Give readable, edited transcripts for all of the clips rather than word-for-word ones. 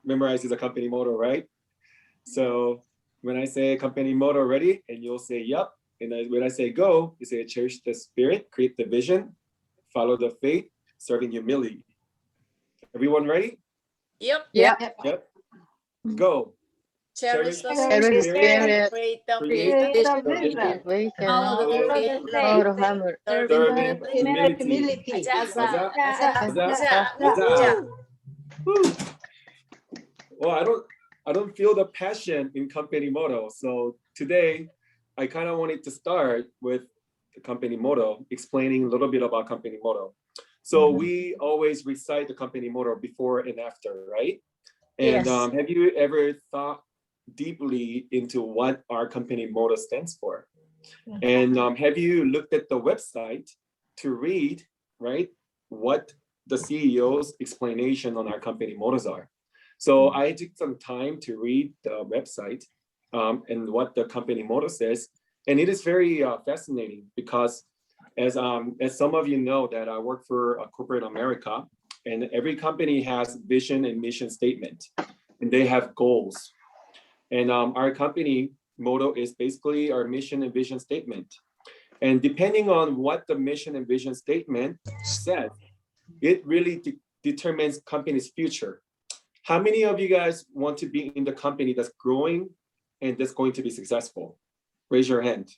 memorizes the company motto, right? So when I say company motto ready, and you'll say yep. And when I say go, you say cherish the spirit, create the vision, follow the faith, serving humility. Everyone ready? Yep. Yep. Yep. Go. Cherish the Cherish the spirit, spirit, create the Create vision, the vision, follow the follow faith, Hammer. serving humility. humility. Gaza, Gaza, gaza, gaza. gaza. Woo. Well, I don't feel the passion in company motto. So today, I kind of wanted to start with the company motto, explaining a little bit about company motto. So we always recite the company motto before and after, right? And Yes. have you ever thought deeply into what our company motto stands for? And have you looked at the website to read, right, what the CEO's explanation on our company mottos are? So I took some time to read the website and what the company motto says. And it is very fascinating because as some of you know that I work for corporate America, and every company has vision and mission statement, and they have goals. And our company motto is basically our mission and vision statement. And depending on what the mission and vision statement says, it really determines company's future. How many of you guys want to be in the company that's growing and that's going to be successful? Raise your hand.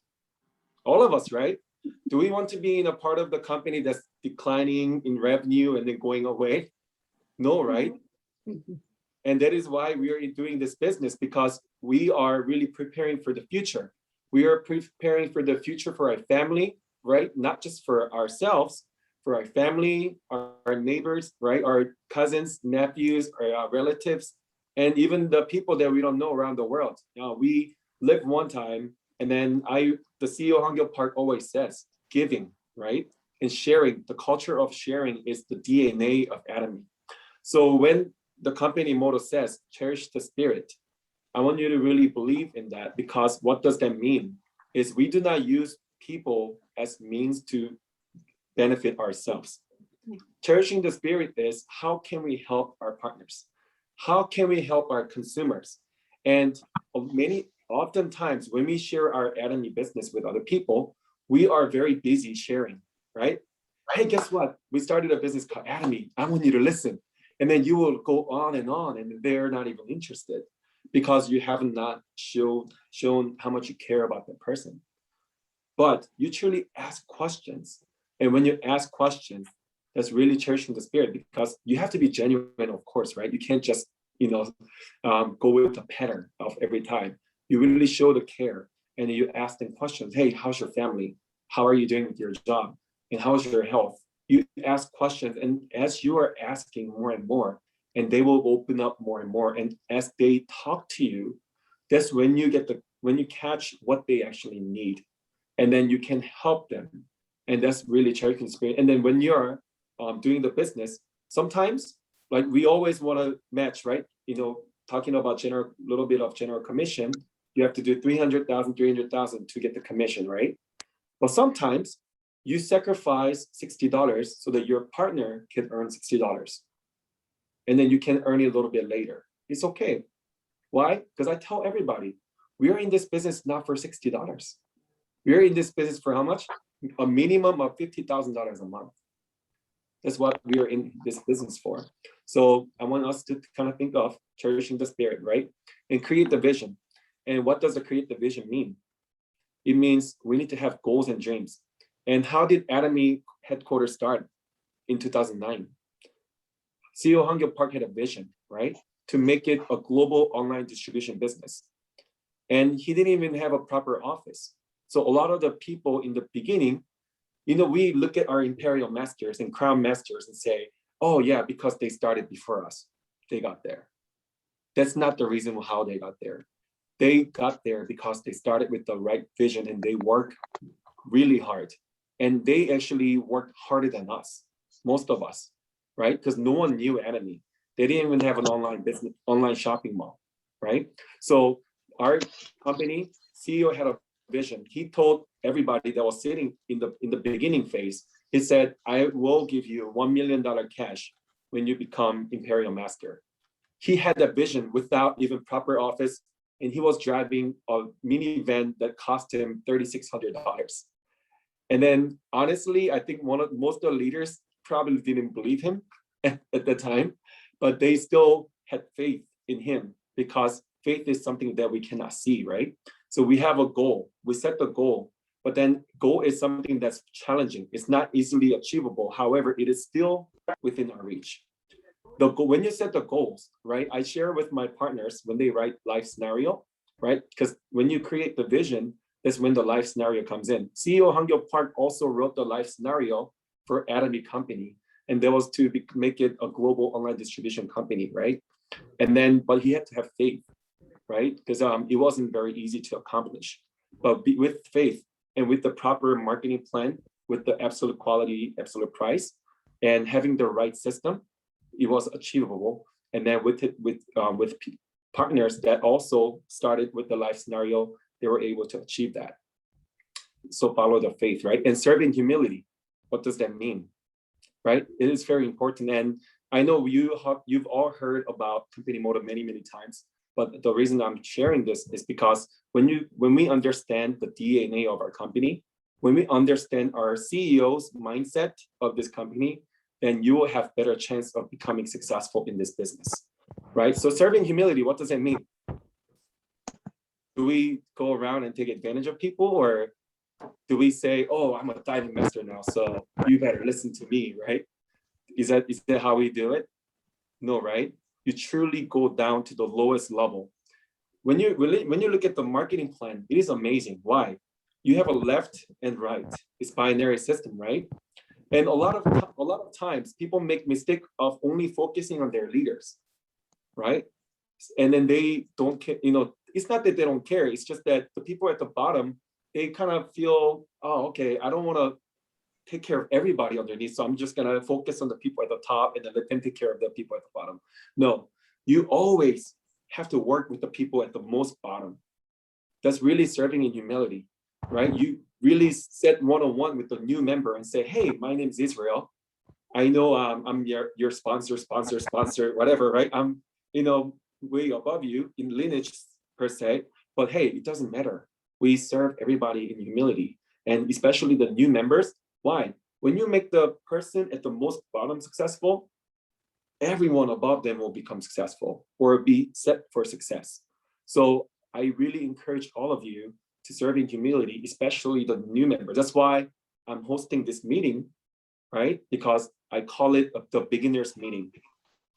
All of us, right? Do we want to be in a part of the company that's declining in revenue and then going away? No, right? And that is why we are doing this business, because we are really preparing for the future. We are preparing for the future for our family, right? Not just for ourselves, for our family, our neighbors, right? Our cousins, nephews, our relatives, and even the people that we don't know around the world. We live one time, and then the CEO Hangul Park always says, giving, right? And sharing, the culture of sharing is the DNA of Atomy. So when the company motto says, cherish the spirit, I want you to really believe in that, because what does that mean? Is we do not use people as means to benefit ourselves. Cherishing the spirit is, how can we help our partners? How can we help our consumers? And oftentimes when we share our Atomy business with other people, we are very busy sharing, right? Hey, guess what? We started a business called Atomy. I want you to listen. And then you will go on, and they're not even interested because you have not shown how much you care about that person. But you truly ask questions. And when you ask questions, that's really cherishing the spirit, because you have to be genuine, of course, right? You can't just, go with the pattern of every time. You really show the care, and you ask them questions. Hey, how's your family? How are you doing with your job? And how's your health? You ask questions, and as you are asking more and more, and they will open up more and more. And as they talk to you, that's when you catch what they actually need, and then you can help them. And that's really cherishing the spirit. And then when you're doing the business, sometimes, like, we always want to match, right? Talking about little bit of general commission, you have to do 300,000 to get the commission, right? But sometimes you sacrifice $60 so that your partner can earn $60. And then you can earn it a little bit later. It's okay. Why? Because I tell everybody, we are in this business not for $60. We're in this business for how much? A minimum of $50,000 a month. That's what we are in this business for. So I want us to kind of think of cherishing the spirit, right? And create the vision. And what does the create the vision mean? It means we need to have goals and dreams. And how did Atomy headquarters start? In 2009. CEO Hangul Park had a vision, right? To make it a global online distribution business. And he didn't even have a proper office. So a lot of the people in the beginning, we look at our imperial masters and crown masters and say, oh yeah, because they started before us, they got there. That's not the reason how they got there. They got there because they started with the right vision, and they work really hard. And they actually worked harder than us, most of us, right? Because no one knew Atomy. They didn't even have an online shopping mall, right? So our company CEO had a vision. He told everybody that was sitting in the beginning phase, he said, I will give you $1 million cash when you become Imperial Master. he had that vision without even proper office, and he was driving a minivan that cost him $3,600. And then honestly, I think most of the leaders probably didn't believe him at the time, but they still had faith in him, because faith is something that we cannot see, right? So we have a goal, we set the goal, but then goal is something that's challenging. It's not easily achievable. However, it is still within our reach. When you set the goals, right? I share with my partners when they write life scenario, right? Because when you create the vision, that's when the life scenario comes in. CEO Hangyo Park also wrote the life scenario for Atomy company, and that was to make it a global online distribution company, right? And then, but he had to have faith, right? Because it wasn't very easy to accomplish. But with faith and with the proper marketing plan, with the absolute quality, absolute price, and having the right system, it was achievable. And then with partners that also started with the life scenario, they were able to achieve that. So follow the faith, right? And serve in humility. What does that mean, right? It is very important. And I know you've all heard about company motto many, many times, but the reason I'm sharing this is because when we understand the DNA of our company, when we understand our CEO's mindset of this company, then you will have better chance of becoming successful in this business, right? So serving humility, what does that mean? Do we go around and take advantage of people, or do we say, oh, I'm a diving master now, so you better listen to me, right? Is that how we do it? No, right? You truly go down to the lowest level. When you look at the marketing plan, it is amazing. Why? You have a left and right. It's binary system, right? And a lot of times people make mistake of only focusing on their leaders, right? And then they don't care, it's not that they don't care, it's just that the people at the bottom, they kind of feel, oh, okay, I don't want to take care of everybody underneath, so I'm just gonna focus on the people at the top and then let them take care of the people at the bottom. No, you always have to work with the people at the most bottom. That's really serving in humility, right? You really set one-on-one with the new member and say, hey, my name is Israel. I know I'm your sponsor, whatever, right? I'm, way above you in lineage per se, but hey, it doesn't matter. We serve everybody in humility, and especially the new members. Why? When you make the person at the most bottom successful, everyone above them will become successful or be set for success. So I really encourage all of you to serve in humility, especially the new members. That's why I'm hosting this meeting, right? Because I call it the beginner's meeting.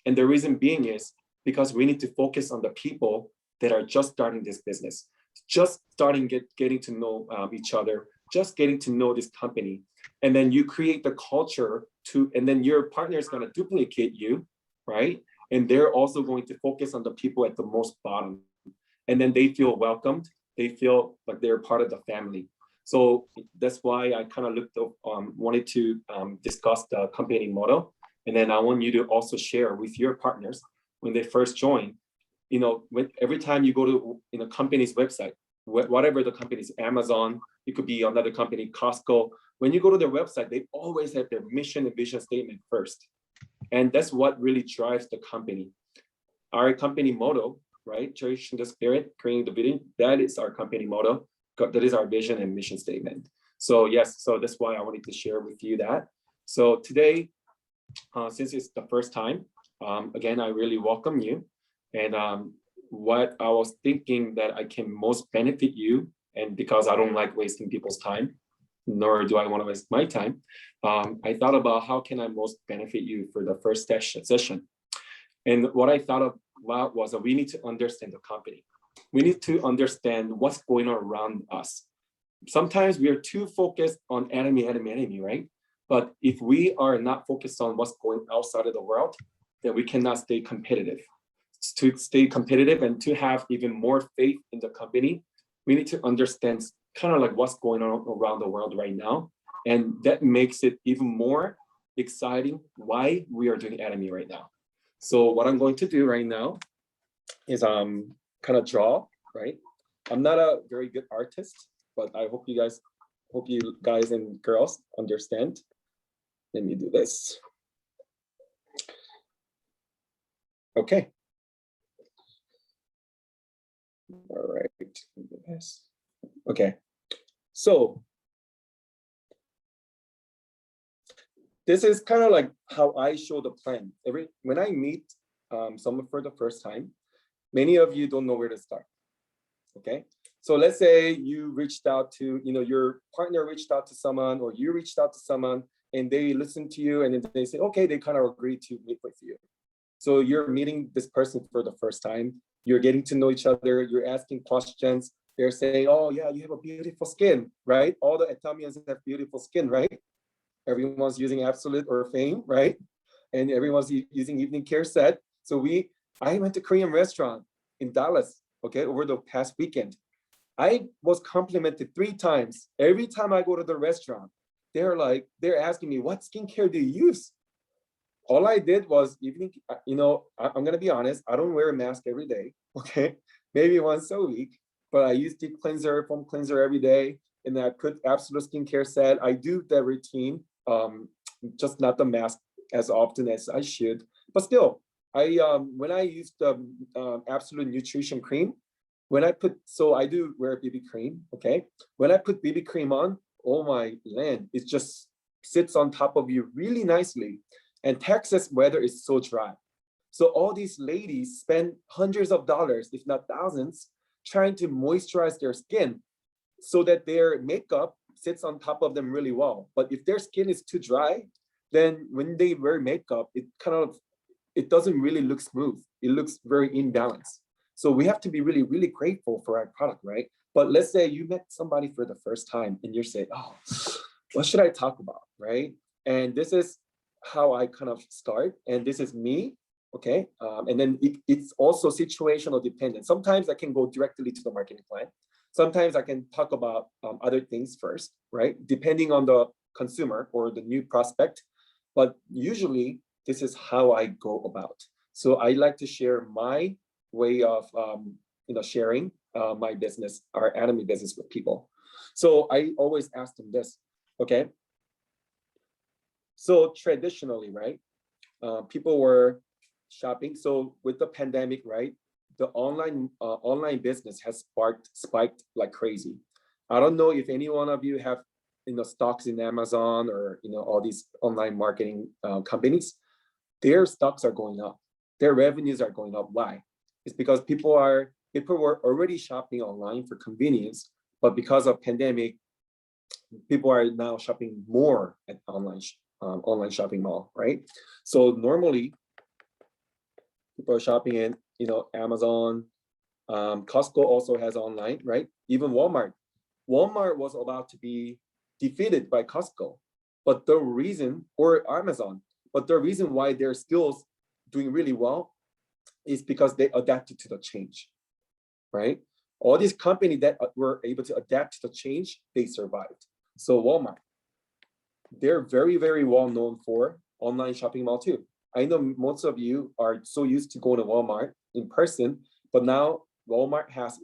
And the reason being is because we need to focus on the people that are just starting this business, just starting getting to know each other, just getting to know this company. And then you create the culture and then your partner is going to duplicate you, right? And they're also going to focus on the people at the most bottom. And then they feel welcomed. They feel like they're part of the family. So that's why I kind of wanted to discuss the company motto. And then I want you to also share with your partners when they first join, every time you go to a company's website, whatever the company is, Amazon, it could be another company, Costco. When you go to their website, they always have their mission and vision statement first. And that's what really drives the company. Our company motto, right? Cherishing the spirit, creating the vision, that is our company motto. That is our vision and mission statement. So yes, so that's why I wanted to share with you that. So today, since it's the first time, again, I really welcome you. And what I was thinking that I can most benefit you, and because I don't like wasting people's time, nor do I want to waste my time, I thought about how can I most benefit you for the first session. And what I thought about was that we need to understand the company. We need to understand what's going on around us. Sometimes we are too focused on enemy, right? But if we are not focused on what's going outside of the world, then we cannot stay competitive. To stay competitive and to have even more faith in the company, we need to understand kind of like what's going on around the world right now. And that makes it even more exciting why we are doing Atomy right now. So what I'm going to do right now is kind of draw, right? I'm not a very good artist, but I hope you guys and girls understand. Let me do this. Okay. All right. Yes. Okay. So this is kind of like how I show the plan. When I meet someone for the first time, many of you don't know where to start. Okay. So let's say you reached out to, your partner reached out to someone, or you reached out to someone, and they listen to you, and then they say, okay, they kind of agree to meet with you. So you're meeting this person for the first time. You're getting to know each other. You're asking questions. They're saying, oh yeah, you have a beautiful skin, right? All the Atomians have beautiful skin, right? Everyone's using Absolute or Fame, right? And everyone's using evening care set. So I went to Korean restaurant in Dallas, okay, over the past weekend. I was complimented 3 times. Every time I go to the restaurant, they're asking me, what skincare do you use? All I did was I'm gonna be honest, I don't wear a mask every day, okay? Maybe once a week, but I use deep cleanser, foam cleanser every day, and I put Absolute skincare set. I do the routine, just not the mask as often as I should, but still, when I use the Absolute nutrition cream, I do wear BB cream, okay? When I put BB cream on, oh my land, it just sits on top of you really nicely. And Texas weather is so dry. So all these ladies spend hundreds of dollars, if not thousands, trying to moisturize their skin so that their makeup sits on top of them really well. But if their skin is too dry, then when they wear makeup, it doesn't really look smooth. It looks very imbalanced. So we have to be really, really grateful for our product, right? But let's say you met somebody for the first time and you're saying, oh, what should I talk about, right? And this is how I kind of start, and this is me, okay? And then it's also situational dependent. Sometimes I can go directly to the marketing plan. Sometimes I can talk about other things first, right? Depending on the consumer or the new prospect. But usually this is how I go about. So I like to share my way of sharing my business, our Atomy business, with people. So I always ask them this, okay? So traditionally, right, people were shopping. So with the pandemic, right, the online business has spiked like crazy. I don't know if any one of you have stocks in Amazon or all these online marketing companies. Their stocks are going up. Their revenues are going up. Why? It's because people were already shopping online for convenience, but because of pandemic, people are now shopping more at online shopping mall, right? So normally people are shopping in Amazon. Costco also has online, right? Even Walmart was about to be defeated by Costco, but the reason, or Amazon, but the reason why they're still doing really well is because they adapted to the change, right? All these companies that were able to adapt to the change, they survived. So Walmart, they're very, very well known for online shopping mall too. I know most of you are so used to going to Walmart in person, but now Walmart has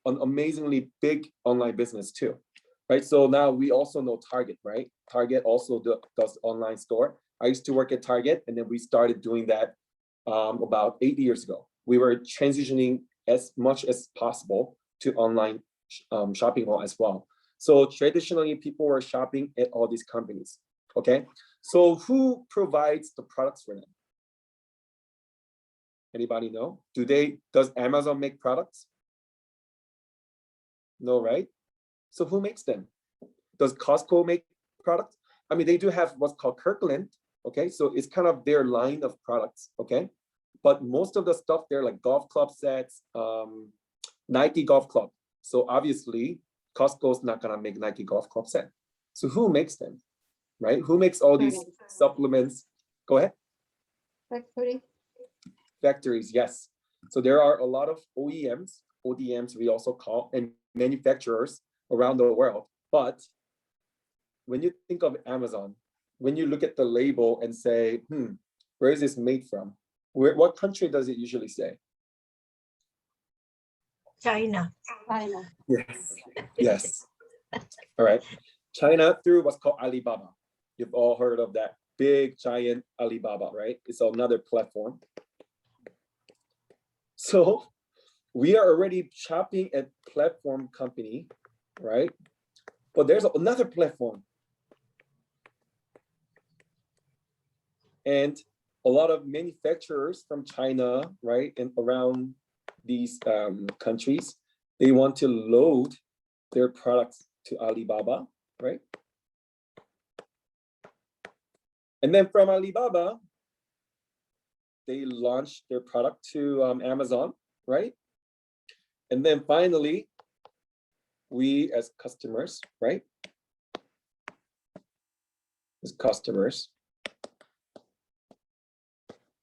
an amazingly big online business too, right? So now we also know Target, right? Target also does online store. I used to work at Target, and then we started doing that about 8 years ago. We were transitioning as much as possible to online shopping mall as well. So traditionally, people were shopping at all these companies, okay? So who provides the products for them? Anybody know? Does Amazon make products? No, right? So who makes them? Does Costco make products? I mean, they do have what's called Kirkland, okay? So it's kind of their line of products, okay? But most of the stuff, they're like golf club sets, Nike golf club. So obviously, Costco's not gonna make Nike golf club set. So who makes them, right? Who makes all these supplements? Go ahead. Factory. Factories, yes. So there are a lot of OEMs, ODMs we also call, and manufacturers around the world. But when you think of Amazon, when you look at the label and say, where is this made from? What country does it usually say? China. Yes, yes. All right. China through what's called Alibaba. You've all heard of that big giant Alibaba, right? It's another platform. So we are already shopping at platform company, right? But there's another platform. And a lot of manufacturers from China, right, and around these countries, they want to load their products to Alibaba, right? And then from Alibaba, they launch their product to Amazon, right? And then finally, we as customers, right? As customers,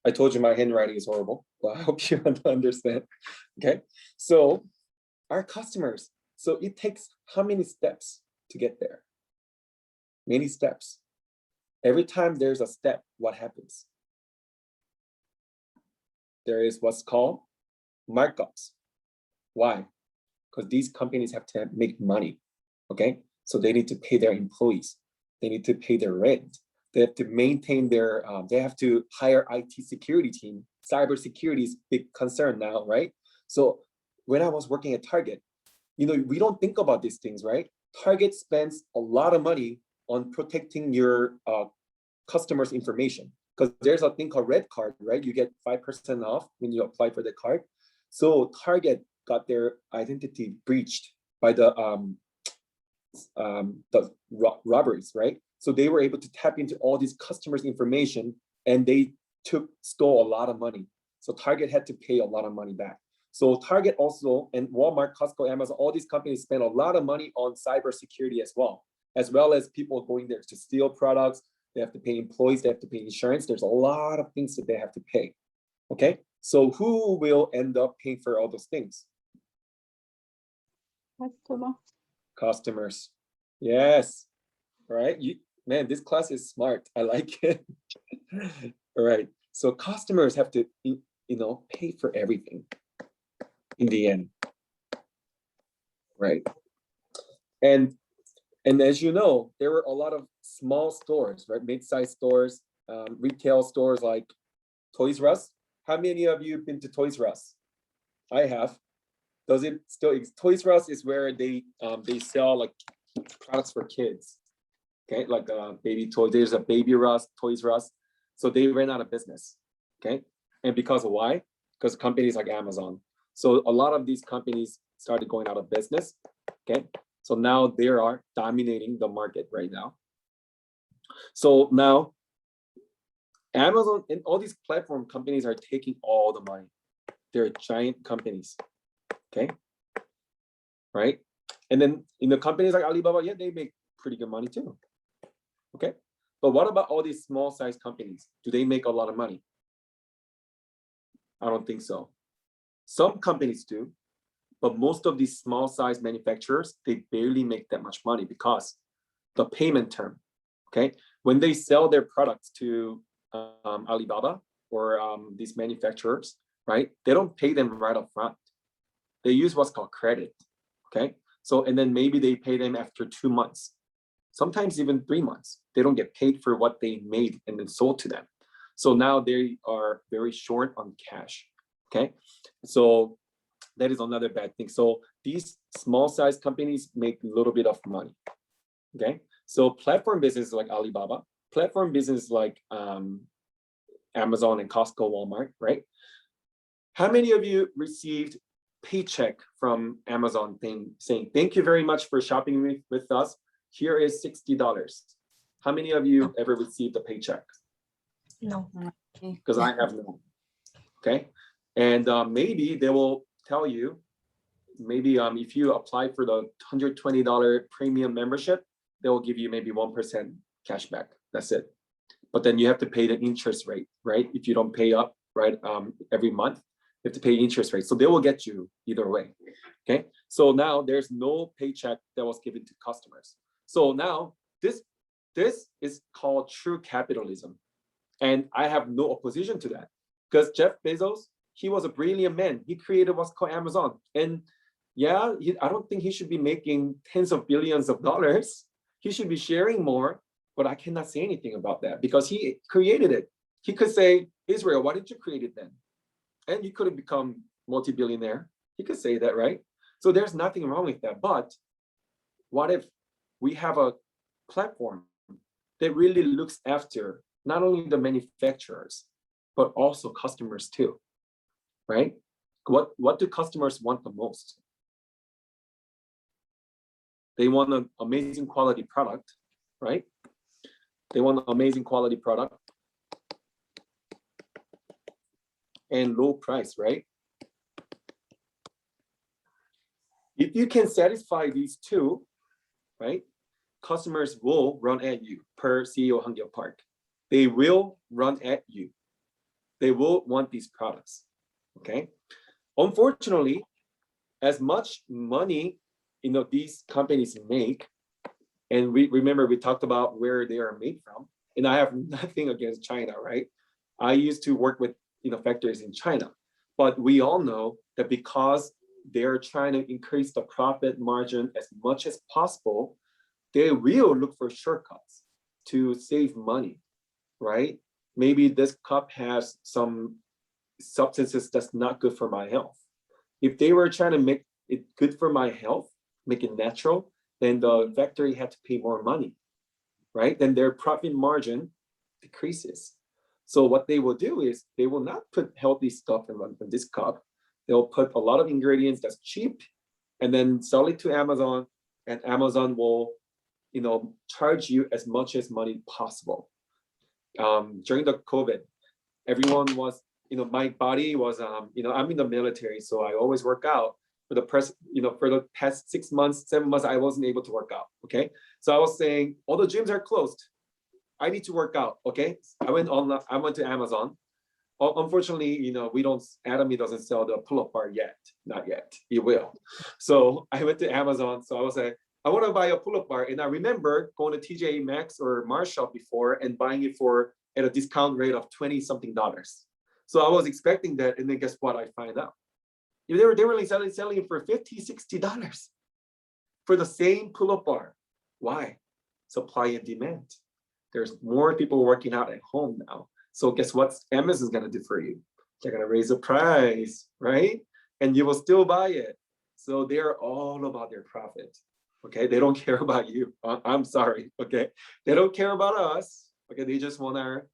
I told you my handwriting is horrible, but I hope you understand. Okay, so our customers, so it takes how many steps to get there? Many steps. Every time there's a step, what happens? There is what's called markups. Why? Because these companies have to make money, okay? So they need to pay their employees. They need to pay their rent. They have to maintain their, they have to hire IT security team. Cyber security is a big concern now, right? So when I was working at Target, you know, we don't think about these things, right? Target spends a lot of money on protecting your customers' information, because there's a thing called red card, right? You get 5% off when you apply for the card. So Target got their identity breached by the robberies, right? So they were able to tap into all these customers' information, and they stole a lot of money. So Target had to pay a lot of money back. So Target also, and Walmart, Costco, Amazon, all these companies spend a lot of money on cybersecurity as well as people going there to steal products. They have to pay employees, they have to pay insurance. There's a lot of things that they have to pay. Okay, so who will end up paying for all those things? Customers. Yes. All right. Man, this class is smart. I like it. All right. So customers have to, pay for everything in the end. Right. And as you know, there were a lot of small stores, right? Mid-sized stores, retail stores like Toys R Us. How many of you have been to Toys R Us? I have. Does it still exist? Toys R Us is where they sell like products for kids. Okay, like baby toys. There's a Baby Russ, Toys R Us. So they ran out of business. Okay, and because of why? Because companies like Amazon. So a lot of these companies started going out of business. Okay, so now they are dominating the market right now. So now Amazon and all these platform companies are taking all the money. They're giant companies. Okay, right? And then in the companies like Alibaba, yeah, they make pretty good money too. Okay, but what about all these small size companies? Do they make a lot of money? I don't think so. Some companies do, but most of these small size manufacturers, they barely make that much money because the payment term, okay? When they sell their products to Alibaba or these manufacturers, right? They don't pay them right up front. They use what's called credit, okay? So, and then maybe they pay them after 2 months, sometimes even 3 months. They don't get paid for what they made and then sold to them. So now they are very short on cash, okay? So that is another bad thing. So these small size companies make a little bit of money, okay? So platform business like Alibaba, platform business like Amazon and Costco, Walmart, right? How many of you received paycheck from Amazon saying, thank you very much for shopping with us. Here is $60. How many of you ever received a paycheck? No. Because I have none. Okay. And maybe they will tell you, maybe if you apply for the $120 premium membership, they will give you maybe 1% cash back. That's it. But then you have to pay the interest rate, right? If you don't pay up, right, every month, you have to pay interest rate. So they will get you either way. Okay. So now there's no paycheck that was given to customers. So now this is called true capitalism. And I have no opposition to that, because Jeff Bezos, he was a brilliant man. He created what's called Amazon. And yeah, I don't think he should be making tens of billions of dollars. He should be sharing more, but I cannot say anything about that because he created it. He could say, Israel, why didn't you create it then? And you could have become multi-billionaire, He could say that, right? So there's nothing wrong with that. But what if we have a platform that really looks after not only the manufacturers, but also customers too, right? What do customers want the most? They want an amazing quality product, right? They want an amazing quality product and low price, right? If you can satisfy these two, right? Customers will run at you per CEO Hangyo Park. They will run at you. They will want these products, okay? Unfortunately, as much money these companies make, and we talked about where they are made from, and I have nothing against China, right? I used to work with factories in China, but we all know that because they're trying to increase the profit margin as much as possible, they will look for shortcuts to save money, right? Maybe this cup has some substances that's not good for my health. If they were trying to make it good for my health, make it natural, then the factory had to pay more money, right? Then their profit margin decreases. So what they will do is they will not put healthy stuff in this cup. They'll put a lot of ingredients that's cheap and then sell it to Amazon, and Amazon will charge you as much as money possible. During the COVID, everyone was, my body was, I'm in the military, so I always work out. For the past 6 months, 7 months, I wasn't able to work out, okay? So I was saying, all the gyms are closed. I need to work out, okay? I went to Amazon. Unfortunately, Atomy doesn't sell the pull-up bar yet, not yet, it will. So I went to Amazon, so I was like, I want to buy a pull-up bar. And I remember going to TJ Maxx or Marshall before and buying it at a discount rate of $20-something. So I was expecting that, and then guess what? I find out. They were really selling it for $50-60 for the same pull-up bar. Why? Supply and demand. There's more people working out at home now. So guess what Amazon's gonna do for you? They're gonna raise the price, right? And you will still buy it. So they're all about their profit. Okay, they don't care about you. I'm sorry. Okay, they don't care about us. Okay, they just want our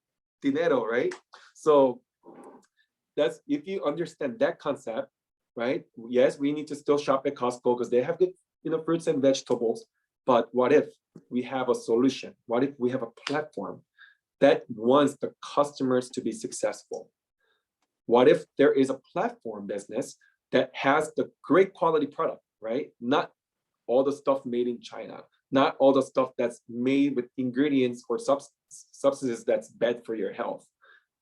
dinero, right? So that's, if you understand that concept, right? Yes, we need to still shop at Costco because they have good, fruits and vegetables. But what if we have a solution? What if we have a platform that wants the customers to be successful? What if there is a platform business that has the great quality product, right? Not all the stuff made in China, not all the stuff that's made with ingredients or substances that's bad for your health.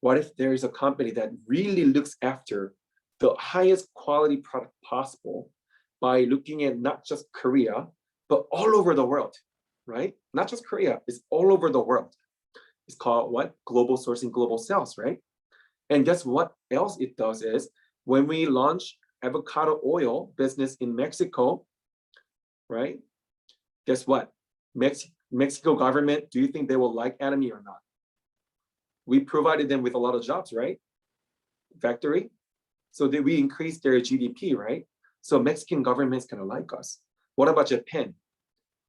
What if there is a company that really looks after the highest quality product possible by looking at not just Korea, but all over the world, right? Not just Korea, it's all over the world. It's called what? Global sourcing, global sales, right? And guess what else it does is when we launch avocado oil business in Mexico, right? Guess what? Mexico government, do you think they will like Atomy or not? We provided them with a lot of jobs, right? Factory. So did we increase their GDP, right? So Mexican government's gonna like us. What about Japan,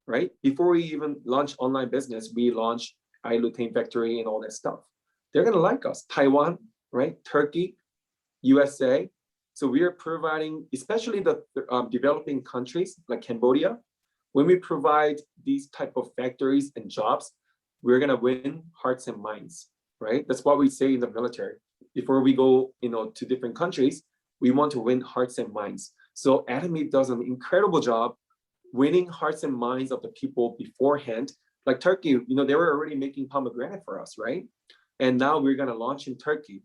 right? Before we even launch online business, we launched iLutein factory and all that stuff. They're gonna like us. Taiwan, right? Turkey, USA. So we are providing, especially the developing countries like Cambodia, when we provide these type of factories and jobs, we're gonna win hearts and minds, right? That's what we say in the military. Before we go, to different countries, we want to win hearts and minds. So Atomy does an incredible job winning hearts and minds of the people beforehand. Like Turkey, they were already making pomegranate for us, right? And now we're gonna launch in Turkey.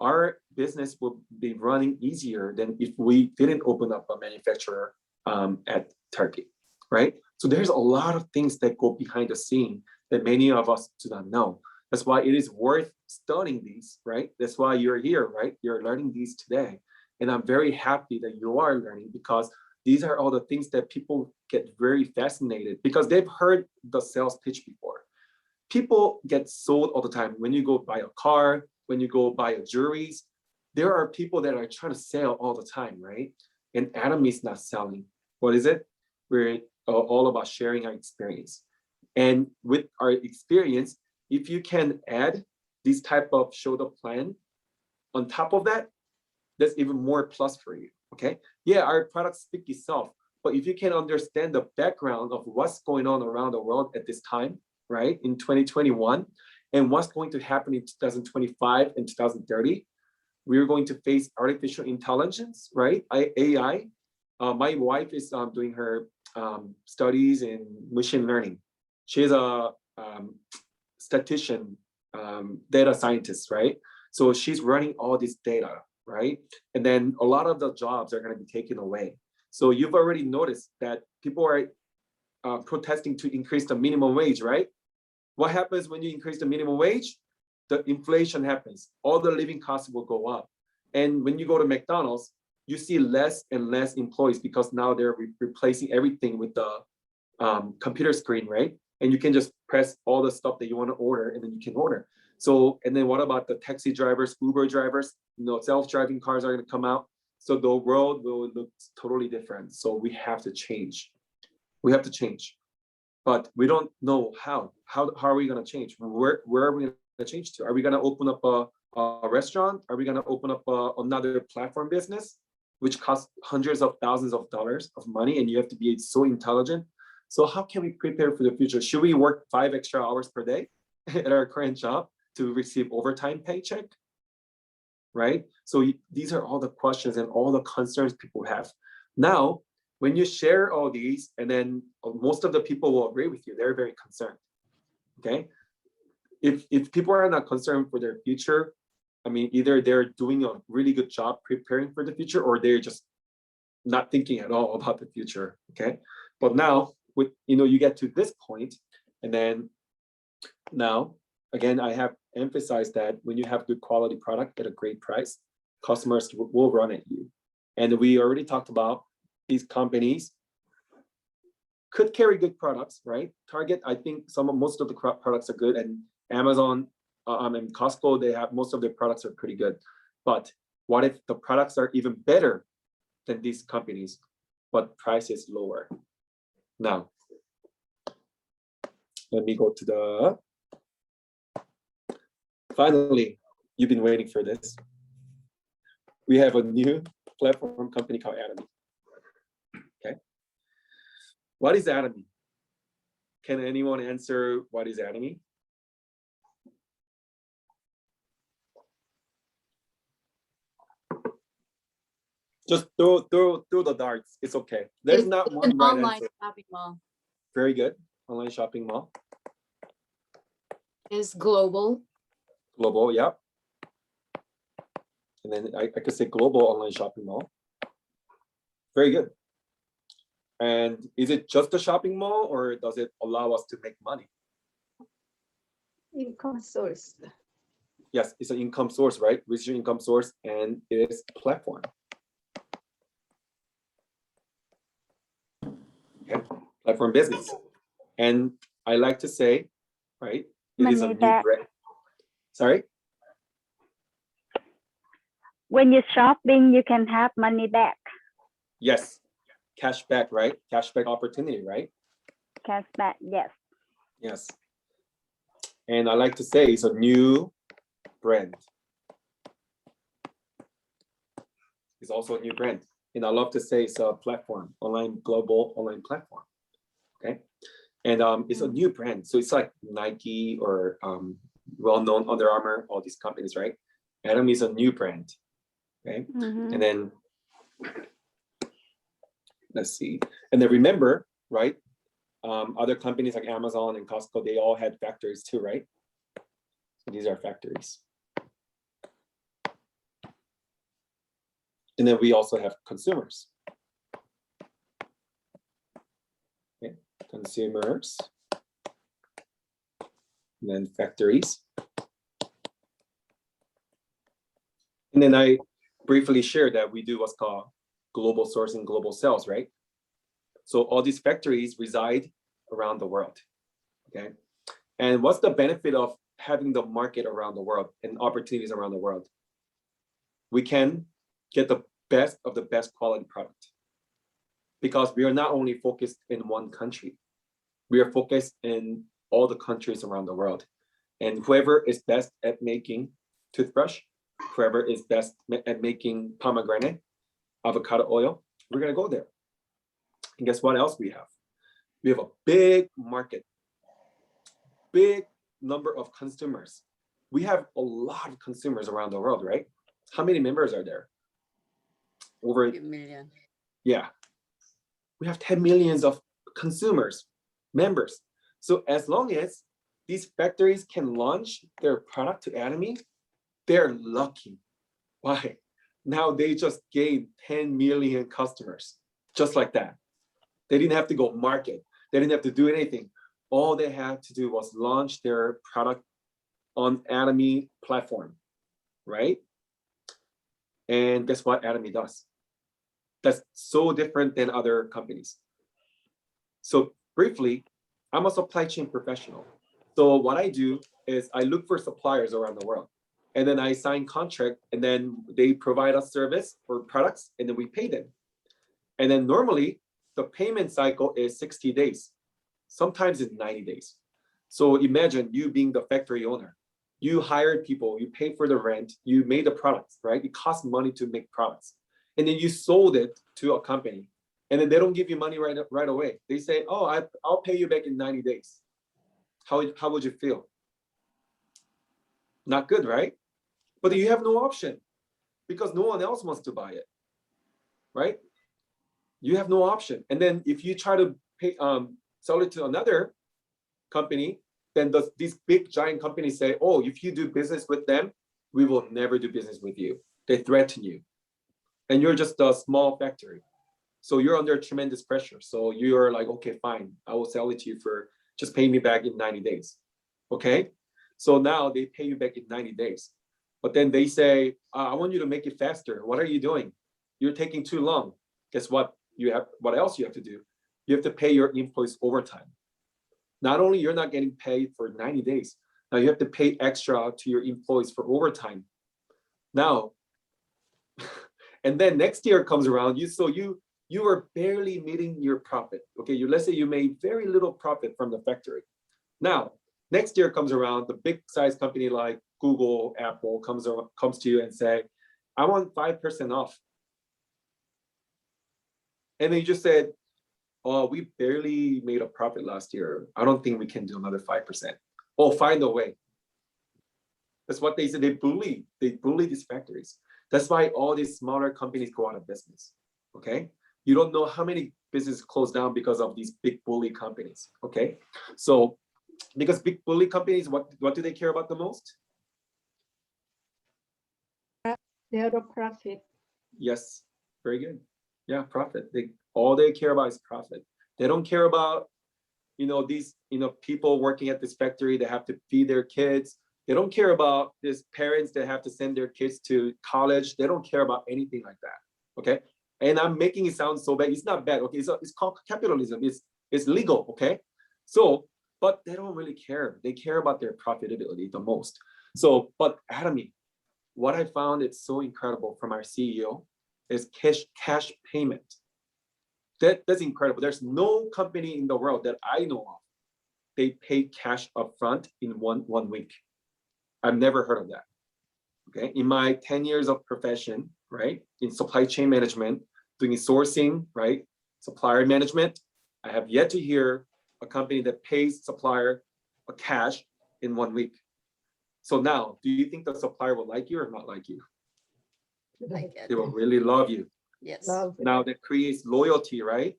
Our business will be running easier than if we didn't open up a manufacturer at Turkey, right? So there's a lot of things that go behind the scene that many of us do not know. That's why it is worth studying these, right? That's why you're here, right? You're learning these today. And I'm very happy that you are learning, because these are all the things that people get very fascinated because they've heard the sales pitch before. People get sold all the time. When you go buy a car, when you go buy a jewelry, there are people that are trying to sell all the time, right? and Atomy is not selling. What is it? We're all about sharing our experience. And with our experience, if you can add this type of shoulder plan on top of that, that's even more plus for you, okay? Yeah, our products speak itself, but if you can understand the background of what's going on around the world at this time, right, in 2021, and what's going to happen in 2025 and 2030, we're going to face artificial intelligence, right, AI. My wife is doing her studies in machine learning. She's a statistician, data scientist, right? So she's running all this data, right? And then a lot of the jobs are going to be taken away. So you've already noticed that people are protesting to increase the minimum wage, right? What happens when you increase the minimum wage? The inflation happens. All the living costs will go up. And when you go to McDonald's, you see less and less employees because now they're replacing everything with the computer screen, right? And you can just press all the stuff that you want to order and then you can order. So, and then what about the taxi drivers, Uber drivers? You know, self-driving cars are going to come out. So the world will look totally different. So we have to change. We have to change. But we don't know how. How are we going to change? Where are we going to change to? Are we going to open up a restaurant? Are we going to open up another platform business, which costs hundreds of thousands of dollars of money, and you have to be so intelligent? So how can we prepare for the future? Should we work 5 extra hours per day at our current job to receive overtime paycheck? Right? So these are all the questions and all the concerns people have. Now, when you share all these, and then most of the people will agree with you, they're very concerned. Okay? If people are not concerned for their future, I mean, either they're doing a really good job preparing for the future, or they're just not thinking at all about the future. Okay? But now, with you get to this point, and then now, again, I have emphasized that when you have good quality product at a great price, customers will run at you. And we already talked about these companies could carry good products, right? Target, I think most of the products are good, and Amazon and Costco, they have most of their products are pretty good. But what if the products are even better than these companies, but price is lower? Now, let me go to the, finally, you've been waiting for this. We have a new platform company called Atomy. Okay. What is Atomy? Can anyone answer what is Atomy? Just throw the darts. It's okay. There's It's not an one right online answer. shopping mall. Very good. Online shopping mall. Is global. Global, yeah. And then I could say global online shopping mall. Very good. And is it just a shopping mall, or does it allow us to make money? Income source. Yes, it's an income source, right? Residual income source, and it is platform. Okay, platform business. And I like to say, right, it is a new brand. Sorry? When you're shopping, you can have money back. Yes, cash back, right? Cash back opportunity, right? Cash back, yes. Yes. And I like to say it's a new brand. It's also a new brand. And I love to say it's a platform, global online platform. Okay. And it's a new brand. So it's like Nike or well-known Under Armour, all these companies, right? Atomy is a new brand. Okay. And then let's see. And then remember, right? Other companies like Amazon and Costco, they all had factories too, right? So these are factories. And then we also have consumers. Okay, consumers. And then factories. And then I briefly shared that we do what's called global sourcing, global sales, right? So all these factories reside around the world, okay? And what's the benefit of having the market around the world and opportunities around the world? We can get the best of the best quality product. Because we are not only focused in one country, we are focused in all the countries around the world. And whoever is best at making toothbrush, whoever is best at making pomegranate, avocado oil, we're gonna go there. And guess what else we have? We have a big market, big number of consumers. We have a lot of consumers around the world, right? How many members are there? Over, 2 million. yeah. We have 10 millions of consumers, members. So as long as these factories can launch their product to Atomy, they're lucky. Why? Now they just gained 10 million customers, just like that. They didn't have to go market. They didn't have to do anything. All they had to do was launch their product on Atomy platform, right? And guess what Atomy does? That's so different than other companies. So briefly, I'm a supply chain professional. So what I do is I look for suppliers around the world, and then I sign contract, and then they provide us service or products, and then we pay them. And then normally the payment cycle is 60 days. Sometimes it's 90 days. So imagine you being the factory owner. You hired people, you paid for the rent, you made the products, right? It costs money to make products. And then you sold it to a company. And then they don't give you money right away. They say, oh, I'll pay you back in 90 days. How would you feel? Not good, right? But you have no option because no one else wants to buy it, right? You have no option. And then if you try to pay, sell it to another company, then these big giant companies say, oh, if you do business with them, we will never do business with you. They threaten you. And you're just a small factory. So you're under tremendous pressure. So you're like, okay, fine, I will sell it to you for just pay me back in 90 days. Okay. So now they pay you back in 90 days. But then they say, I want you to make it faster. What are you doing? You're taking too long. Guess what? What else you have to do? You have to pay your employees overtime. Not only you're not getting paid for 90 days, now you have to pay extra to your employees for overtime. Now, and then next year comes around, you are barely meeting your profit. Okay, let's say you made very little profit from the factory. Now, next year comes around, the big size company like Google, Apple comes to you and say, I want 5% off. And then you just said, oh, we barely made a profit last year. I don't think we can do another 5%. Oh, find a way. That's what they said. They bully these factories. That's why all these smaller companies go out of business. Okay. You don't know how many businesses close down because of these big bully companies. Okay. So because big bully companies, what do they care about the most? Zero profit. Yes, very good. Yeah, profit. All they care about is profit. They don't care about, these, people working at this factory that have to feed their kids. They don't care about these parents that have to send their kids to college. They don't care about anything like that. Okay. And I'm making it sound so bad. It's not bad. Okay. It's called capitalism. It's legal. Okay. So, but they don't really care. They care about their profitability the most. So, but Atomy, what I found it's so incredible from our CEO is cash payment. That's incredible. There's no company in the world that I know of. They pay cash upfront in one week. I've never heard of that. Okay. In my 10 years of profession, right, in supply chain management, doing sourcing, right, supplier management, I have yet to hear a company that pays supplier a cash in 1 week. So now, do you think the supplier will like you or not like you? Like it. They will really love you. Yes. Love it. Now that creates loyalty, right?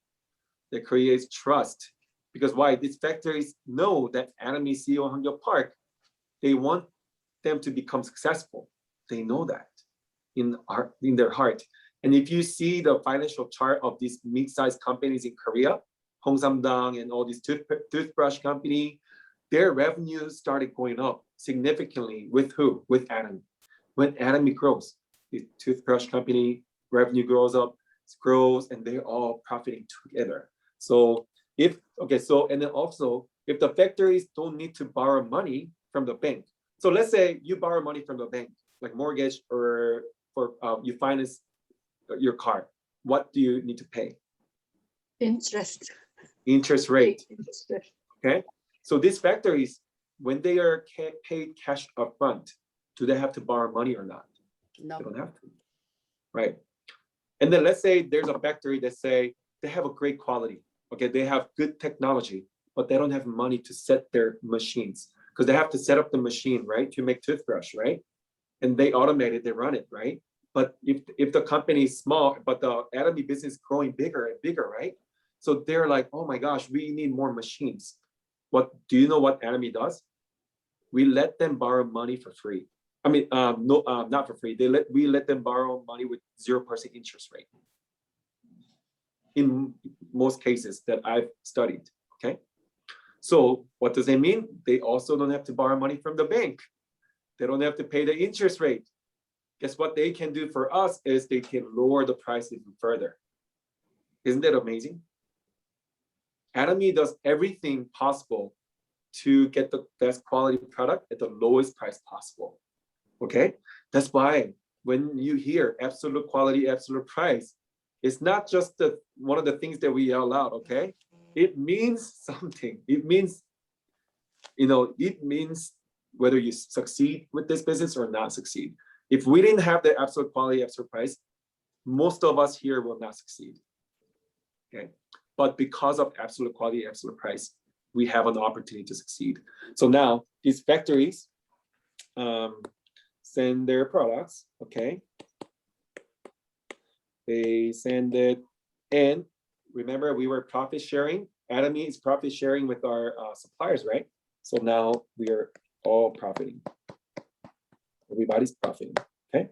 That creates trust. Because why? These factories know that Atomy CEO Hangyo Park, they want them to become successful. They know that in their heart. And if you see the financial chart of these mid-sized companies in Korea, Hongsamdang and all these toothbrush company, their revenues started going up significantly with who? With Atomy. When Atomy grows, the toothbrush company revenue grows, and they're all profiting together. So and then also if the factories don't need to borrow money from the bank. So let's say you borrow money from the bank, like mortgage or for you finance your car, what do you need to pay? Interest. Interest rate. Interest. Okay, so these factories, when they are paid cash upfront, do they have to borrow money or not? No. They don't have to, right? And then let's say there's a factory that say they have a great quality, okay, they have good technology, but they don't have money to set their machines because they have to set up the machine, right, to make toothbrush, right? And they automate it, they run it, right? But if the company is small, but the Atomy business is growing bigger and bigger, right? So they're like, oh my gosh, we need more machines. What do you know what Atomy does? We let them borrow money for free. I mean, no, not for free. We let them borrow money with 0% interest rate. In most cases that I've studied, okay? So what does it mean? They also don't have to borrow money from the bank. They don't have to pay the interest rate. Guess what they can do for us is they can lower the price even further. Isn't that amazing? Atomy does everything possible to get the best quality product at the lowest price possible. Okay, that's why when you hear absolute quality, absolute price, it's not just one of the things that we yell out. Okay, it means something. It means, it means whether you succeed with this business or not succeed. If we didn't have the absolute quality, absolute price, most of us here will not succeed. Okay, but because of absolute quality, absolute price, we have an opportunity to succeed. So now these factories send their products, okay? They send it, and remember we were profit sharing. Atomy is profit sharing with our suppliers, right? So now we are all profiting. Everybody's profiting, okay?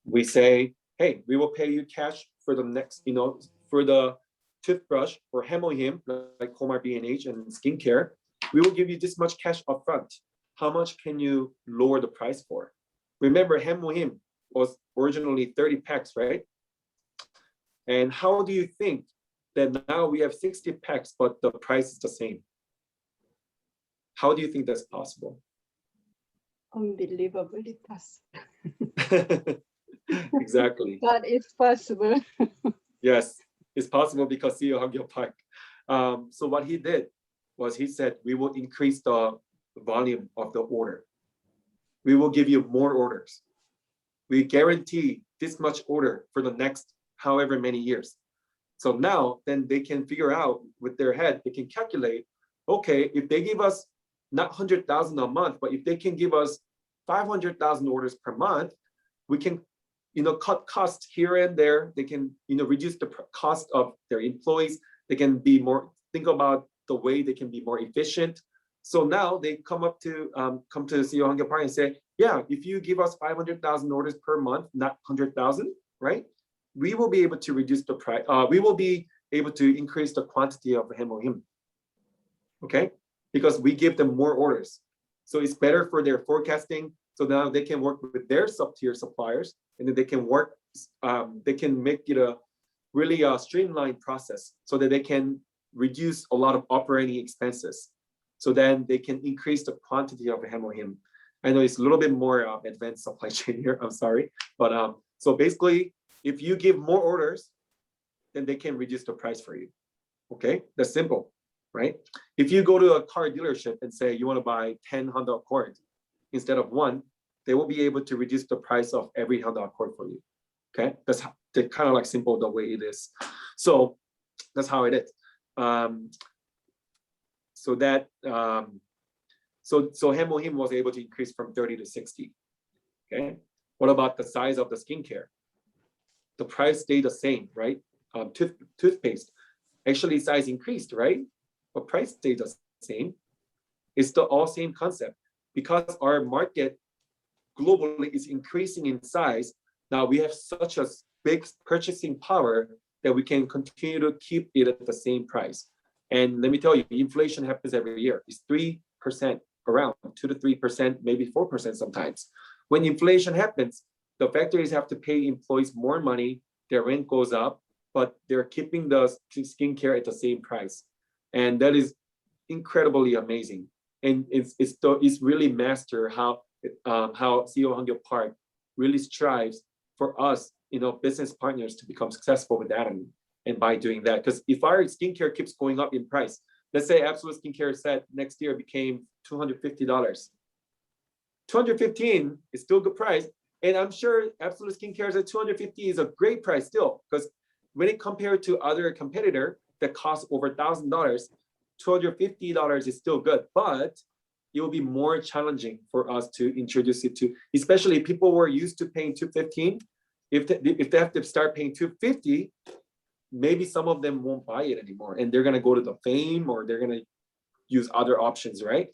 We say, hey, we will pay you cash for the next, for the toothbrush or Hemohim, like Comar B&H and skincare. We will give you this much cash upfront. How much can you lower the price for? Remember, Hemohim was originally 30 packs, right? And how do you think that now we have 60 packs, but the price is the same? How do you think that's possible? Unbelievably possible. Exactly. But it's possible. Yes, it's possible because CEO Hangyo Park. So what he did was he said, we will increase the volume of the order. We will give you more orders. We guarantee this much order for the next however many years. So now then they can figure out with their head, they can calculate, okay, if they give us not 100,000 a month, but if they can give us 500,000 orders per month, we can cut costs here and there. They can reduce the cost of their employees. They can be more, think about the way they can be more efficient. So now they come to CEO Hangyo Park and say, yeah, if you give us 500,000 orders per month, not 100,000, right? We will be able to reduce the price. We will be able to increase the quantity of Hemohim. Okay, because we give them more orders. So it's better for their forecasting. So now they can work with their sub-tier suppliers, and then they can work. They can make it a really streamlined process so that they can reduce a lot of operating expenses. So then they can increase the quantity of Hemohim. I know it's a little bit more advanced supply chain here. I'm sorry, but so basically, if you give more orders, then they can reduce the price for you. Okay, that's simple, right? If you go to a car dealership and say you want to buy 10 Honda Accord instead of one, they will be able to reduce the price of every Honda Accord for you. Okay, that's kind of like simple the way it is. So that's how it is. So Hemohim was able to increase from 30 to 60. Okay, what about the size of the skincare? The price stayed the same, right? Toothpaste, actually size increased, right? But price stayed the same. It's the all same concept because our market globally is increasing in size. Now we have such a big purchasing power that we can continue to keep it at the same price. And let me tell you, inflation happens every year. It's 3%, around 2 to 3%, maybe 4% sometimes. When inflation happens, the factories have to pay employees more money, their rent goes up, but they're keeping the skincare at the same price. And that is incredibly amazing. And it's really master how CEO Hangyo Park really strives for us business partners to become successful with Atomy, and by doing that, because if our skincare keeps going up in price, let's say Absolute Skincare set next year became $250. 215 is still a good price. And I'm sure Absolute Skincare at 250 is a great price still, because when it compared to other competitor that costs over $1,000, $250 is still good, but it will be more challenging for us to introduce it to, especially people who are used to paying $215. If they have to start paying $250, maybe some of them won't buy it anymore, and they're gonna go to the Fame, or they're gonna use other options, right?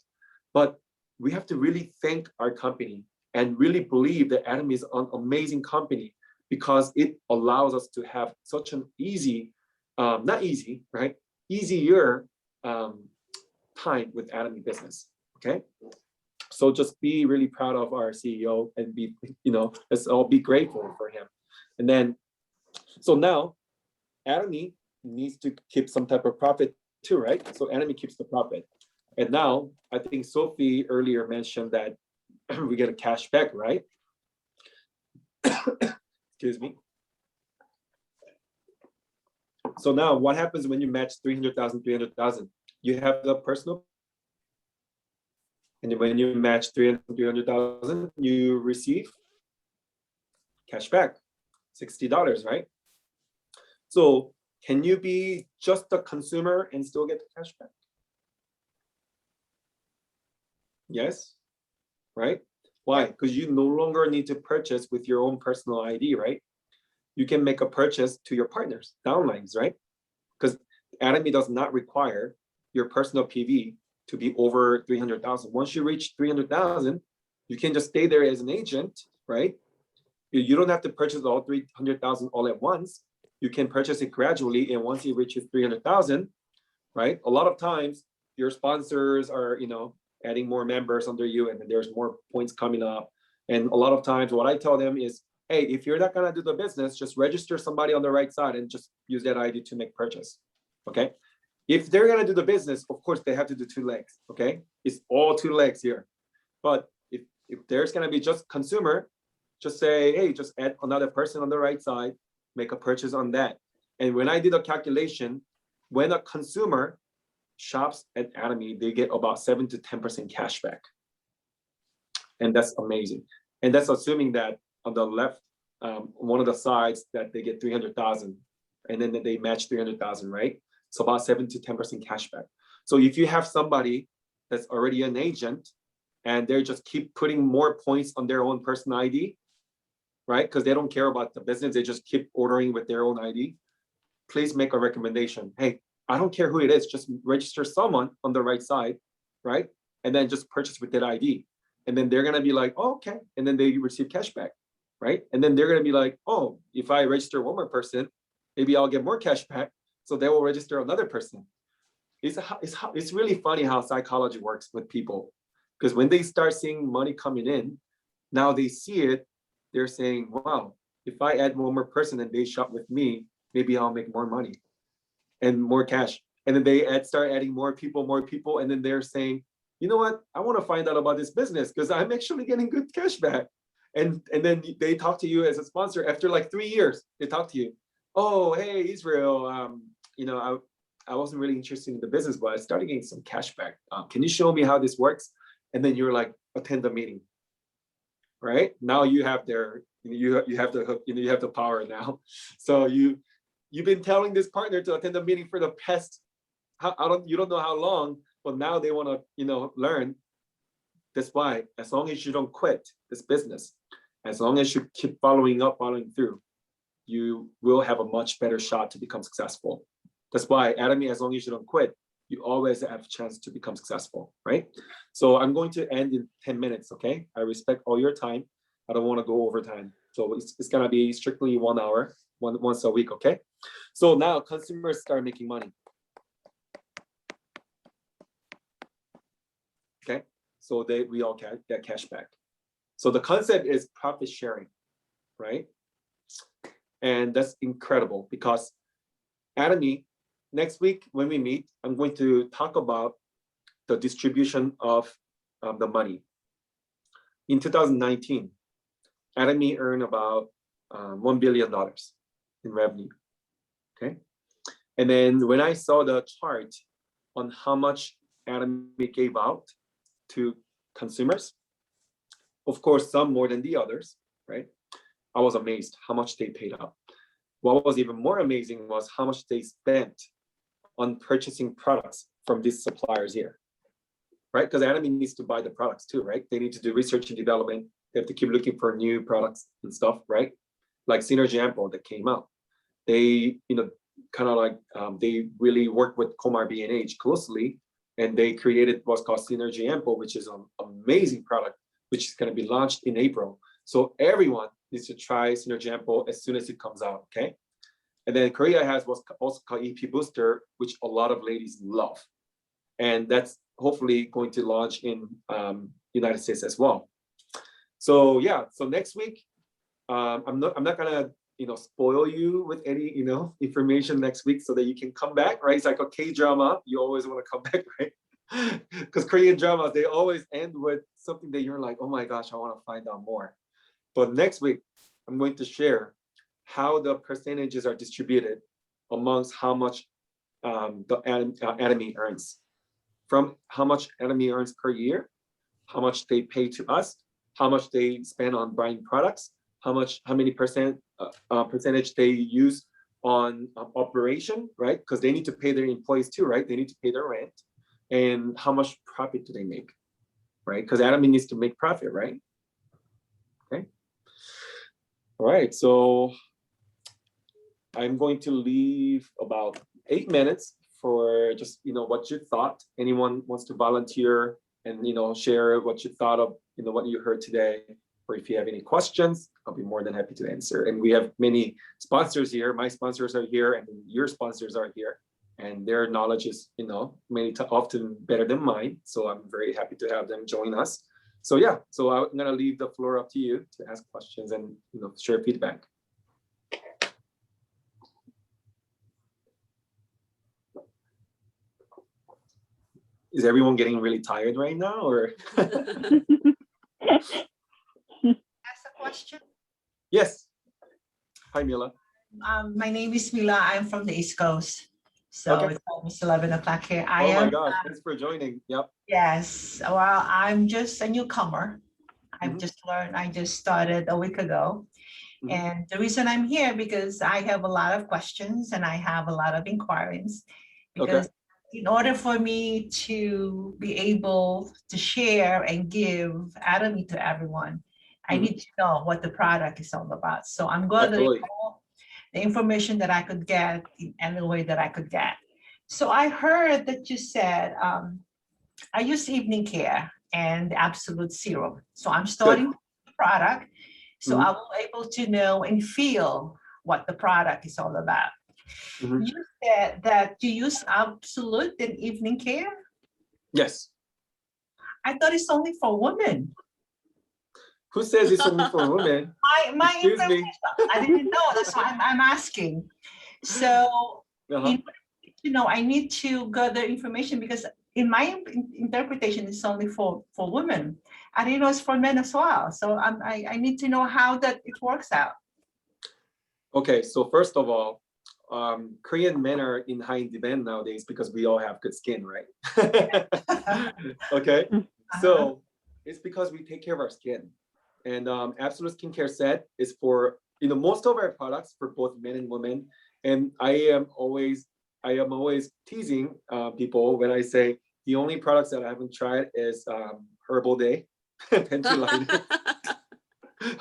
But we have to really thank our company and really believe that Atomy is an amazing company, because it allows us to have such an easy, not easy, right? Easier time with Atomy business, okay? So just be really proud of our CEO and be, let's all be grateful for him. And then, so now Atomy needs to keep some type of profit too, right? So Atomy keeps the profit. And now I think Sophie earlier mentioned that we get a cash back, right? Excuse me. So now what happens when you match 300,000, 300,000? You have the personal, and when you match 300,000, you receive cash back, $60, right? So can you be just a consumer and still get the cash back? Yes, right? Why? Because you no longer need to purchase with your own personal ID, right? You can make a purchase to your partners, downlines, right? Because Atomy does not require your personal PV to be over 300,000. Once you reach 300,000, you can just stay there as an agent, right? You don't have to purchase all 300,000 all at once. You can purchase it gradually, and once it reaches 300,000, right? A lot of times your sponsors are, adding more members under you, and then there's more points coming up. And a lot of times what I tell them is, hey, if you're not gonna do the business, just register somebody on the right side and just use that ID to make purchase, okay? If they're gonna do the business, of course they have to do 2 legs, okay? It's all 2 legs here. But if there's gonna be just consumer, just say, hey, just add another person on the right side, make a purchase on that. And when I did a calculation, when a consumer shops at Atomy, they get about 7 to 10% cash back. And that's amazing. And that's assuming that on the left, one of the sides, that they get 300,000, and then they match 300,000, right? So about 7 to 10% cash back. So if you have somebody that's already an agent and they just keep putting more points on their own personal ID, right? Because they don't care about the business, they just keep ordering with their own ID. Please make a recommendation. Hey, I don't care who it is, just register someone on the right side, right? And then just purchase with that ID. And then they're gonna be like, oh, okay. And then they receive cash back, right? And then they're gonna be like, oh, if I register one more person, maybe I'll get more cash back. So they will register another person. It's really funny how psychology works with people. Because when they start seeing money coming in, now they see it, they're saying, wow, if I add one more person and they shop with me, maybe I'll make more money and more cash. And then they start adding more people, and then they're saying, you know what, I want to find out about this business because I'm actually getting good cash back. And then they talk to you as a sponsor after like 3 years. They talk to you, oh, hey, Israel, I wasn't really interested in the business, but I started getting some cash back. Can you show me how this works? And then you're like, attend the meeting, right? Now you have you have the power now. So you've been telling this partner to attend the meeting for the past, you don't know how long, but now they want to, learn. That's why, as long as you don't quit this business, as long as you keep following through, you will have a much better shot to become successful. That's why, Atomy, as long as you don't quit, you always have a chance to become successful, right? So I'm going to end in 10 minutes, okay? I respect all your time. I don't want to go over time. So it's gonna be strictly 1 hour, once a week, okay? So now consumers start making money. Okay, so we all get cash back. So the concept is profit sharing, right? And that's incredible because Atomy, next week when we meet, I'm going to talk about the distribution of the money. In 2019, Atomy earned about $1 billion in revenue. Okay. And then when I saw the chart on how much Atomy gave out to consumers, of course, some more than the others, right? I was amazed how much they paid out. What was even more amazing was how much they spent on purchasing products from these suppliers here, right? Because Atomy needs to buy the products too, right? They need to do research and development. They have to keep looking for new products and stuff, right? Like Synergy Ample that came out. They, kind of like they really worked with Comar B&H closely, and they created what's called Synergy Ample, which is an amazing product, which is going to be launched in April. So everyone needs to try Synergy Ample as soon as it comes out, okay? And then Korea has what's also called EP Booster, which a lot of ladies love. And that's hopefully going to launch in United States as well. So yeah, so next week, I'm not gonna spoil you with any information next week so that you can come back, right? It's like a K-drama, you always want to come back, right? Because Korean dramas, they always end with something that you're like, oh my gosh, I want to find out more. But next week, I'm going to share how the percentages are distributed amongst how much the Atomy earns. From how much Atomy earns per year, how much they pay to us, how much they spend on buying products, how many percentage they use on operation, right? Because they need to pay their employees too, right? They need to pay their rent. And how much profit do they make, right? Because Atomy needs to make profit, right? Okay. All right, so I'm going to leave about 8 minutes for just what you thought. Anyone wants to volunteer and share what you thought of what you heard today, or if you have any questions, I'll be more than happy to answer. And we have many sponsors here. My sponsors are here, and your sponsors are here, and their knowledge is often better than mine. So I'm very happy to have them join us. So yeah, so I'm gonna leave the floor up to you to ask questions and share feedback. Is everyone getting really tired right now, or? Ask a question. Yes. Hi, Mila. My name is Mila. I'm from the East Coast. So Okay. it's almost 11 o'clock here. Oh my gosh, thanks for joining. Yep. Yes. Well, I'm just a newcomer. Mhm. I just started a week ago. Mhm. And the reason I'm here because I have a lot of questions and I have a lot of inquiries. Because in order for me to be able to share and give Atomy to everyone, I need to know what the product is all about. So I'm gathering Absolutely. all the information that I could get in any way that I could get. So I heard that you said, I use evening care and absolute serum. So I'm starting the product. So I will able to know and feel what the product is all about. Mhm. You said that you use absolute in evening care. Yes. I thought it's only for women. Who says it's only for women? My Excuse me. information, I didn't know. That's why I'm asking. So, I need to gather information because in my interpretation, it's only for women. I didn't know it's for men as well. So I need to know how that it works out. Okay, so first of all, Korean men are in high demand nowadays because we all have good skin, right? Okay, so it's because we take care of our skin. And Absolute Skincare Set is for most of our products for both men and women. And I am always teasing people when I say the only products that I haven't tried is Herbal Day, Panty Liner.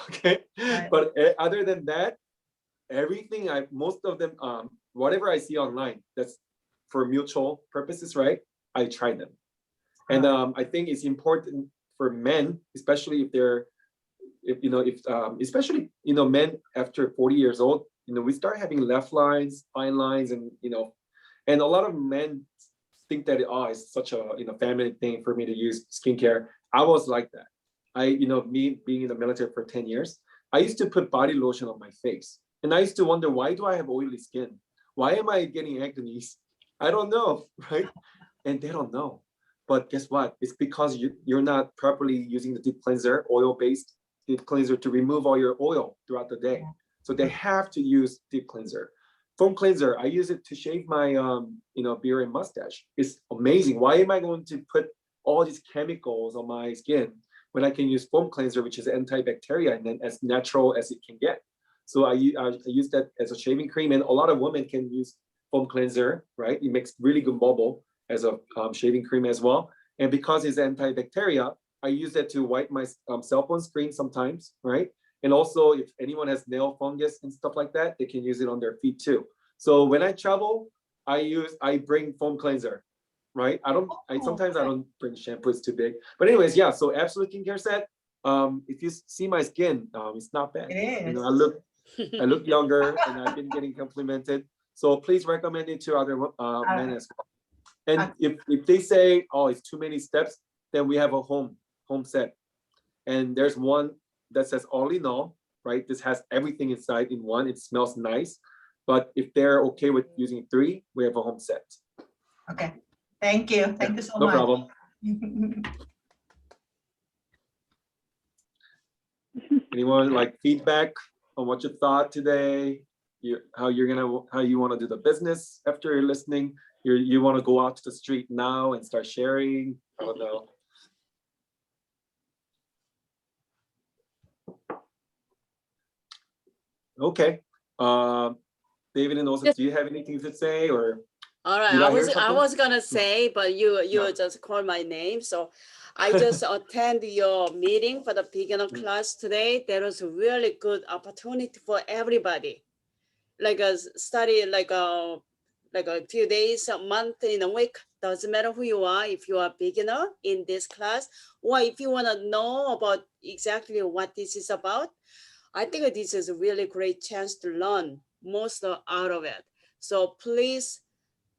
Okay, but other than that, everything most of them, whatever I see online, that's for mutual purposes, right? I try them. And I think it's important for men, especially if they're, especially, men after 40 years old, we start having left lines, fine lines, and, and a lot of men think that, it's such a, family thing for me to use skincare. I was like that. Me being in the military for 10 years, I used to put body lotion on my face. And I used to wonder, why do I have oily skin? Why am I getting acne? I don't know, right? And they don't know. But guess what? It's because you're not properly using the deep cleanser, oil-based deep cleanser to remove all your oil throughout the day. So they have to use deep cleanser. Foam cleanser, I use it to shave my beard and mustache. It's amazing. Why am I going to put all these chemicals on my skin when I can use foam cleanser, which is antibacterial and then as natural as it can get? So I use that as a shaving cream, and a lot of women can use foam cleanser, right? It makes really good bubble as a shaving cream as well. And because it's antibacterial, I use that to wipe my cell phone screen sometimes, right? And also, if anyone has nail fungus and stuff like that, they can use it on their feet too. So when I travel, I bring foam cleanser, right? Sometimes I don't bring shampoo, it's too big. But anyways, yeah, so Absolute Skincare set. If you see my skin, it's not bad. It is. I look younger and I've been getting complimented. So please recommend it to other men as well. And if they say, oh, it's too many steps, then we have a home set. And there's one that says all in all, right? This has everything inside in one. It smells nice. But if they're okay with using 3, we have a home set. Okay. Thank you. Thank you so No much. problem. Anyone like feedback on what you thought today? How you want to do the business after you're listening? You want to go out to the street now and start sharing? I don't know. Okay. David and also, do you have anything to say or? All right, Did I I hear was something? gonna say, but you No. just called my name, so I just attend your meeting for the beginner class today. There was a really good opportunity for everybody, like a study, like a few days, a month, in a week. Doesn't matter who you are. If you are a beginner in this class, or if you want to know about exactly what this is about, I think this is a really great chance to learn most out of it. So please,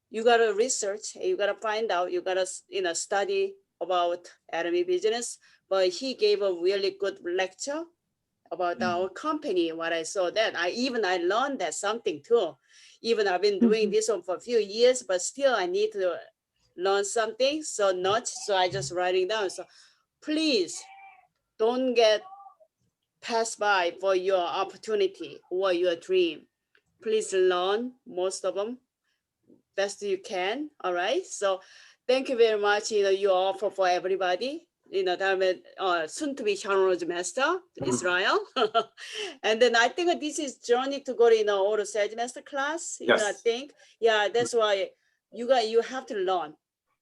you gotta research, you gotta find out, you gotta study about Atomy business. But he gave a really good lecture about our company. What I saw that I learned that something too. Even I've been doing this one for a few years, but still I need to learn something. So I just writing down. So please don't get passed by for your opportunity or your dream. Please learn most of them best you can. All right. So thank you very much. You offer for everybody. 다음에 soon to be Sharon's master, Israel. And then I think this is journey to go to auto sales master class. Yes. I think. Yeah, that's why you have to learn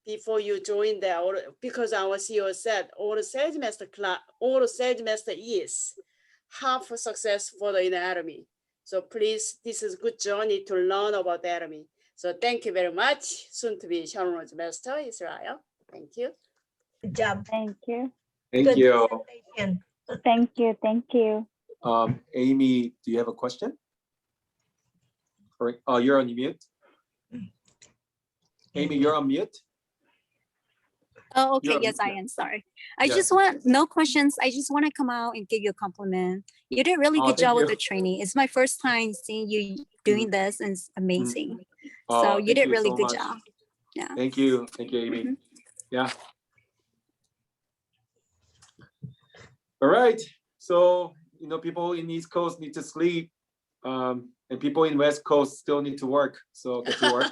before you join the auto, because our CEO said auto sales master class, auto sales master is half success for the Atomy. So please, this is a good journey to learn about Atomy. So thank you very much. Soon to be Sharon's master, Israel. Thank you. Good job. Thank you. Thank Good you. presentation. Thank you. Thank you. Amy, do you have a question? Or, you're on mute. Amy, you're on mute. Oh, okay. You're- Yes, I am. Sorry. I Yeah. just want no questions. I just want to come out and give you a compliment. You did a really Oh, good thank job with you. the training. It's my first time seeing you doing this, and it's amazing. Oh, So you thank did you really so good much. job. Yeah. Thank you, Amy. Mhm. Yeah. All right. So people in East Coast need to sleep, and people in West Coast still need to work. So get to work.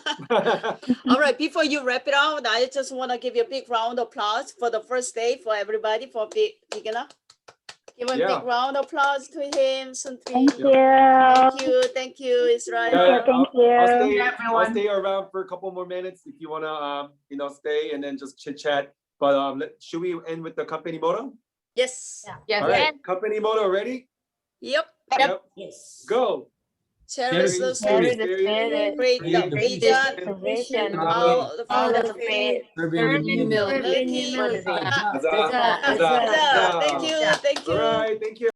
All right, before you wrap it out, I just want to give you a big round of applause for the first day for everybody for beginner. Give a Yeah. big round of applause to him, Suntri. Thank you. Thank you, Israel. Yeah, Thank you. I'll stay around for a couple more minutes if you wanna, stay and then just chit chat. But should we end with the company motto? Yes. Yeah. All right, company motto ready? Yep. Yep. Yes. Go. Cherish the Cherish spirit, the spirit, great create the the vision, the vision, all the all faith, the faith, serve serve in humility. humility. Huzzah. Huzzah, Huzzah. huzzah, huzzah. Thank you. All right, thank you.